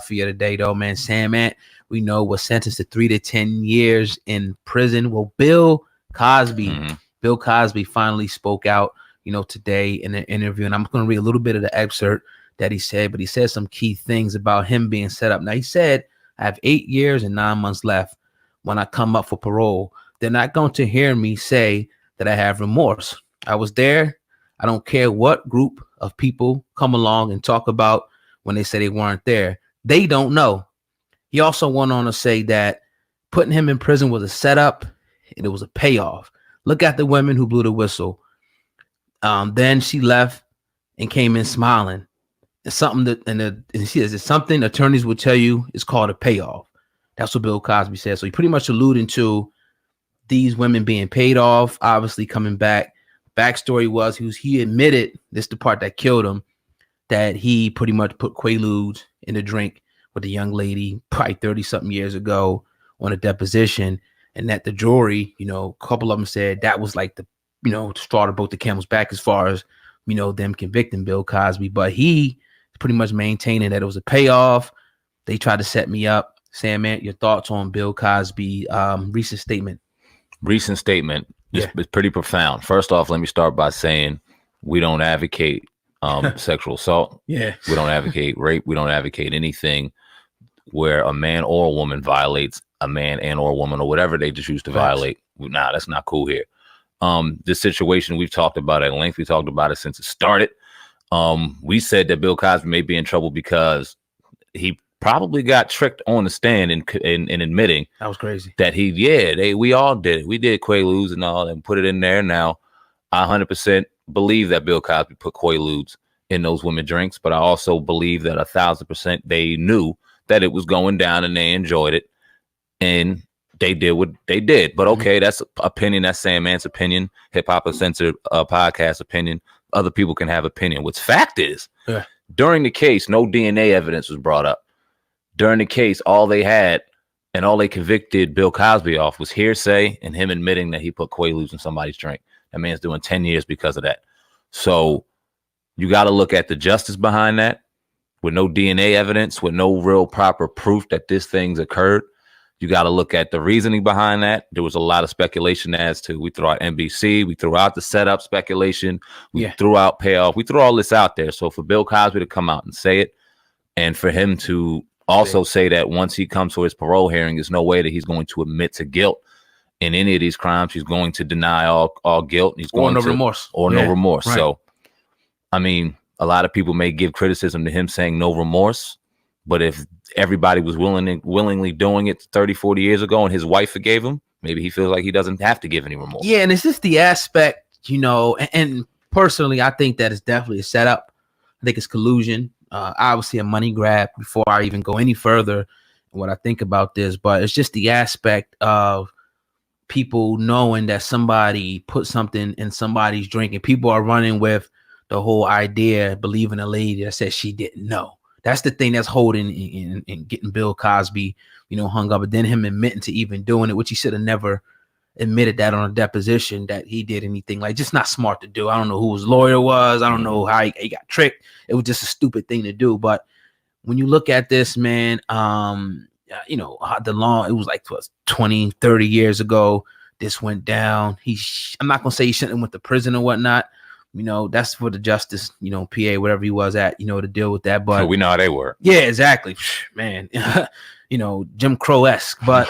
for you today, though, man. Sandman, we know, was sentenced to 3 to 10 years in prison. Well, Bill Cosby finally spoke out, today in an interview, and I'm going to read a little bit of the excerpt that he said, but he said some key things about him being set up. Now, he said, I have 8 years and 9 months left when I come up for parole. They're not going to hear me say that I have remorse. I was there. I don't care what group of people come along and talk about when they say they weren't there. They don't know. He also went on to say that putting him in prison was a setup and it was a payoff. Look at the women who blew the whistle. Then she left and came in smiling. It's something that, and she says, it's something attorneys will tell you is called a payoff. That's what Bill Cosby said. So he pretty much alluding to these women being paid off, obviously coming back. Backstory was he admitted, this is the part that killed him, that he pretty much put Quaaludes in a drink with a young lady probably 30-something years ago on a deposition, and that the jury, a couple of them said that was like the, straw that broke the camel's back as far as, them convicting Bill Cosby. But he pretty much maintaining that it was a payoff. They tried to set me up. Sandman, your thoughts on Bill Cosby recent statement? Recent statement is pretty profound. First off, let me start by saying we don't advocate sexual assault. Yeah. We don't advocate rape. We don't advocate anything where a man or a woman violates a man and or a woman or whatever they choose to violate. Nah, that's not cool here. This situation, we've talked about at length. We talked about it since it started. We said that Bill Cosby may be in trouble because he probably got tricked on the stand in admitting that was crazy that we all did it. We did Quaaludes and all and put it in there. Now, I 100% believe that Bill Cosby put Quaaludes in those women drinks, but I also believe that 1,000% they knew that it was going down and they enjoyed it and they did what they did. But okay, that's opinion. That's Sandman's opinion. Hip Hop Uncensored podcast opinion. Other people can have opinion. What's fact is, during the case, no DNA evidence was brought up. During the case, all they had and all they convicted Bill Cosby off was hearsay and him admitting that he put Quaaludes in somebody's drink. That man's doing 10 years because of that. So you got to look at the justice behind that with no DNA evidence, with no real proper proof that this thing's occurred. You got to look at the reasoning behind that. There was a lot of speculation as to, we threw out NBC, we threw out the setup speculation, we threw out payoff, we threw all this out there. So for Bill Cosby to come out and say it, and for him to also say that once he comes for his parole hearing, there's no way that he's going to admit to guilt in any of these crimes. He's going to deny all guilt. He's going no to remorse. No remorse. Right. So, I mean, a lot of people may give criticism to him saying no remorse, but if everybody was willingly doing it 30, 40 years ago and his wife forgave him, maybe he feels like he doesn't have to give any remorse. Yeah, and it's just the aspect, and personally, I think that it's definitely a setup. I think it's collusion. Obviously a money grab before I even go any further in what I think about this, but it's just the aspect of people knowing that somebody put something in somebody's drink, and people are running with the whole idea, believing a lady that said she didn't know. That's the thing that's holding in getting Bill Cosby, hung up. But then him admitting to even doing it, which he should have never admitted that on a deposition that he did anything, like, just not smart to do. I don't know who his lawyer was. I don't know how he got tricked. It was just a stupid thing to do. But when you look at this, man, the law, it was like 20, 30 years ago, this went down. I'm not going to say he shouldn't have went to prison or whatnot. That's for the justice, PA, whatever he was at, to deal with that. But we know how they were. Yeah, exactly. Man, Jim Crow-esque. But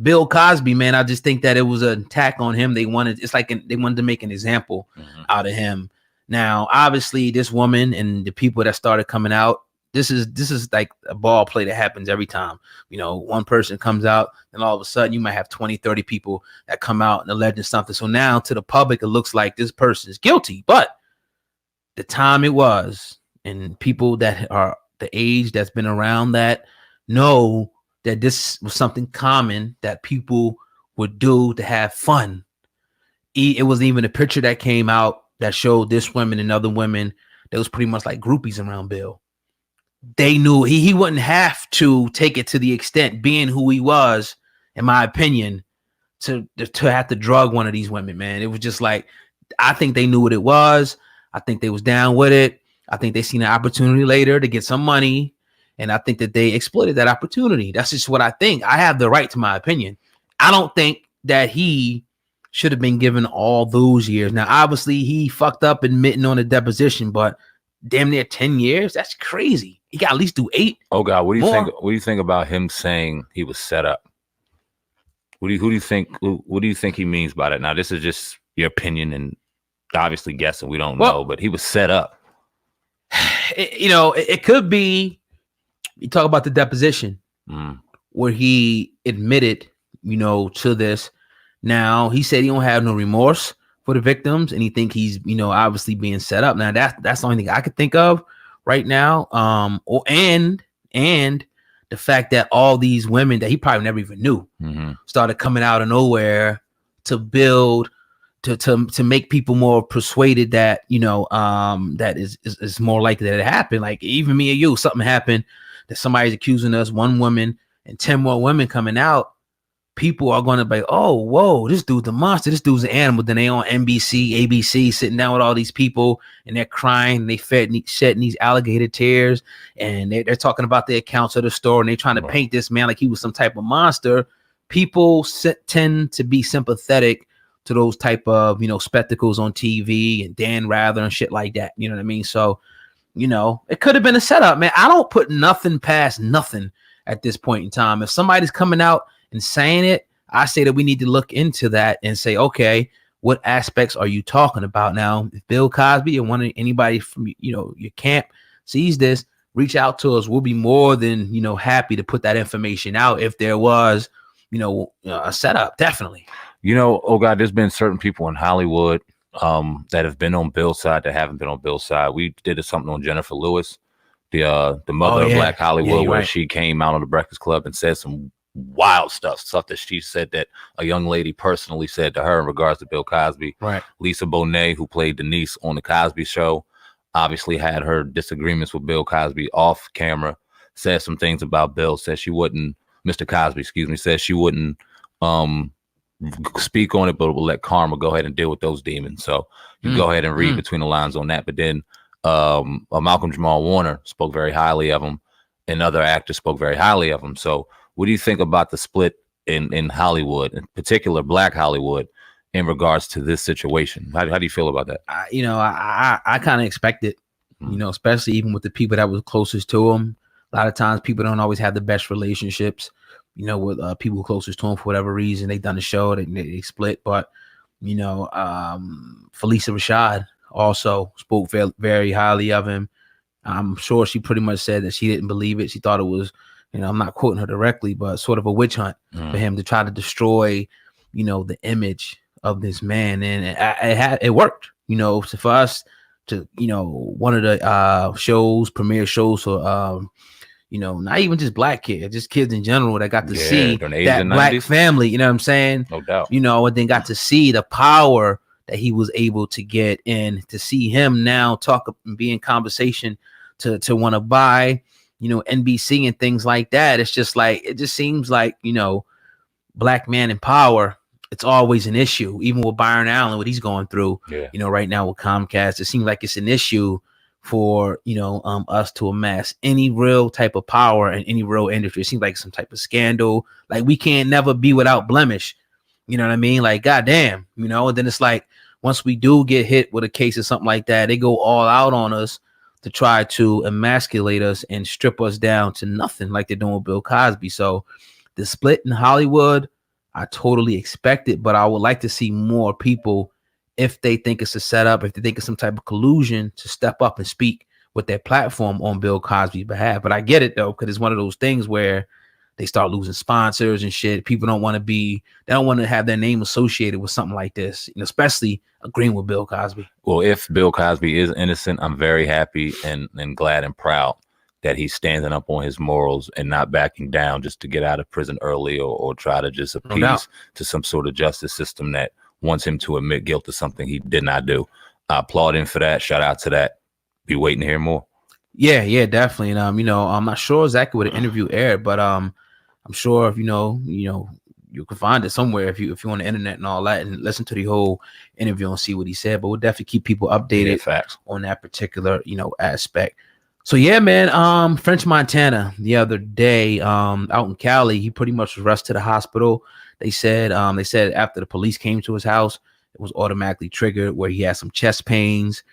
Bill Cosby, man, I just think that it was an attack on him. They wanted to make an example out of him. Now, obviously, this woman and the people that started coming out, this is like a ball play that happens every time. One person comes out and all of a sudden you might have 20, 30 people that come out and alleging something. So now to the public, it looks like this person is guilty. But the time it was, and people that are the age that's been around that know that this was something common that people would do to have fun. It was even a picture that came out that showed this woman and other women that was pretty much like groupies around Bill. They knew he wouldn't have to take it to the extent, being who he was, in my opinion, to have to drug one of these women, man. It was just like, I think they knew what it was. I think they was down with it. I think they seen an opportunity later to get some money. And I think that they exploited that opportunity. That's just what I think. I have the right to my opinion. I don't think that he should have been given all those years. Now, obviously, he fucked up admitting on a deposition, but damn near 10 years? That's crazy. He got at least do 8. Oh God, what do you more. think? What do you think about him saying he was set up? Who do you think he means by that? Now, this is just your opinion and obviously guessing. We don't know, but he was set up. It could be. You talk about the deposition where he admitted, to this. Now he said he don't have no remorse for the victims, and he think he's, obviously being set up. Now that's the only thing I could think of right now. And the fact that all these women that he probably never even knew started coming out of nowhere to build to make people more persuaded that that is more likely that it happened. Like even me and you, something happened that somebody's accusing us, one woman and 10 more women coming out. People are going to be, oh, whoa, this dude's a monster. This dude's an animal. Then they on NBC, ABC, sitting down with all these people, and they're crying. And they shedding these alligator tears, and they're talking about the accounts of the store, and they're trying to paint this man like he was some type of monster. People tend to be sympathetic to those type of, spectacles on TV and Dan Rather and shit like that. You know what I mean? So, it could have been a setup, man. I don't put nothing past nothing at this point in time. If somebody's coming out and saying it, I say that we need to look into that and say, okay, what aspects are you talking about? Now, if Bill Cosby or anybody from, your camp sees this, reach out to us. We'll be more than, happy to put that information out if there was, a setup. Definitely. Oh God, there's been certain people in Hollywood that have been on Bill's side that haven't been on Bill's side. We did something on Jennifer Lewis, the mother of Black Hollywood, where she came out on the Breakfast Club and said some wild stuff that she said that a young lady personally said to her in regards to Bill Cosby. Right. Lisa Bonet, who played Denise on the Cosby Show, obviously had her disagreements with Bill Cosby off camera, said some things about Bill, said she wouldn't, Mr. Cosby, said she wouldn't speak on it, but will let karma go ahead and deal with those demons. So you go ahead and read between the lines on that. But then Malcolm Jamal Warner spoke very highly of him, and other actors spoke very highly of him. So what do you think about the split in Hollywood, in particular Black Hollywood, in regards to this situation? How do you feel about that? I kind of expect it, especially even with the people that was closest to him. A lot of times people don't always have the best relationships, with people closest to him for whatever reason. They done the show, they split. But, Felicia Rashad also spoke very, very highly of him. I'm sure she pretty much said that she didn't believe it. She thought it was, I'm not quoting her directly, but sort of a witch hunt for him to try to destroy, the image of this man. And it worked, so for us to, one of the premiere shows for, not even just Black kids, just kids in general that got to see that Black 90s family, you know what I'm saying? No doubt. And then got to see the power that he was able to get, and to see him now talk and be in conversation to want to buy, NBC and things like that. It's just like, it just seems like, Black man in power, it's always an issue, even with Byron Allen, what he's going through, right now with Comcast. It seems like it's an issue for, us to amass any real type of power in any real industry. It seems like some type of scandal. Like we can't never be without blemish. You know what I mean? Like, goddamn, and then it's like, once we do get hit with a case or something like that, they go all out on us to try to emasculate us and strip us down to nothing like they're doing with Bill Cosby. So the split in Hollywood, I totally expect it, but I would like to see more people, if they think it's a setup, if they think it's some type of collusion, to step up and speak with their platform on Bill Cosby's behalf. But I get it though, because it's one of those things where they start losing sponsors and shit. People don't want to have their name associated with something like this, especially agreeing with Bill Cosby. Well, if Bill Cosby is innocent, I'm very happy and glad and proud that he's standing up on his morals and not backing down just to get out of prison early or try to just appease to some sort of justice system that wants him to admit guilt to something he did not do. I applaud him for that. Shout out to that. Be waiting to hear more. Yeah, definitely. And I'm not sure exactly where the interview aired, but I'm sure if you can find it somewhere if you're on the internet and all that, and listen to the whole interview and see what he said. But we'll definitely keep people updated facts on that particular aspect. So yeah, man. French Montana the other day, out in Cali, he pretty much was rushed to the hospital. They said after the police came to his house, it was automatically triggered where he had some chest pains.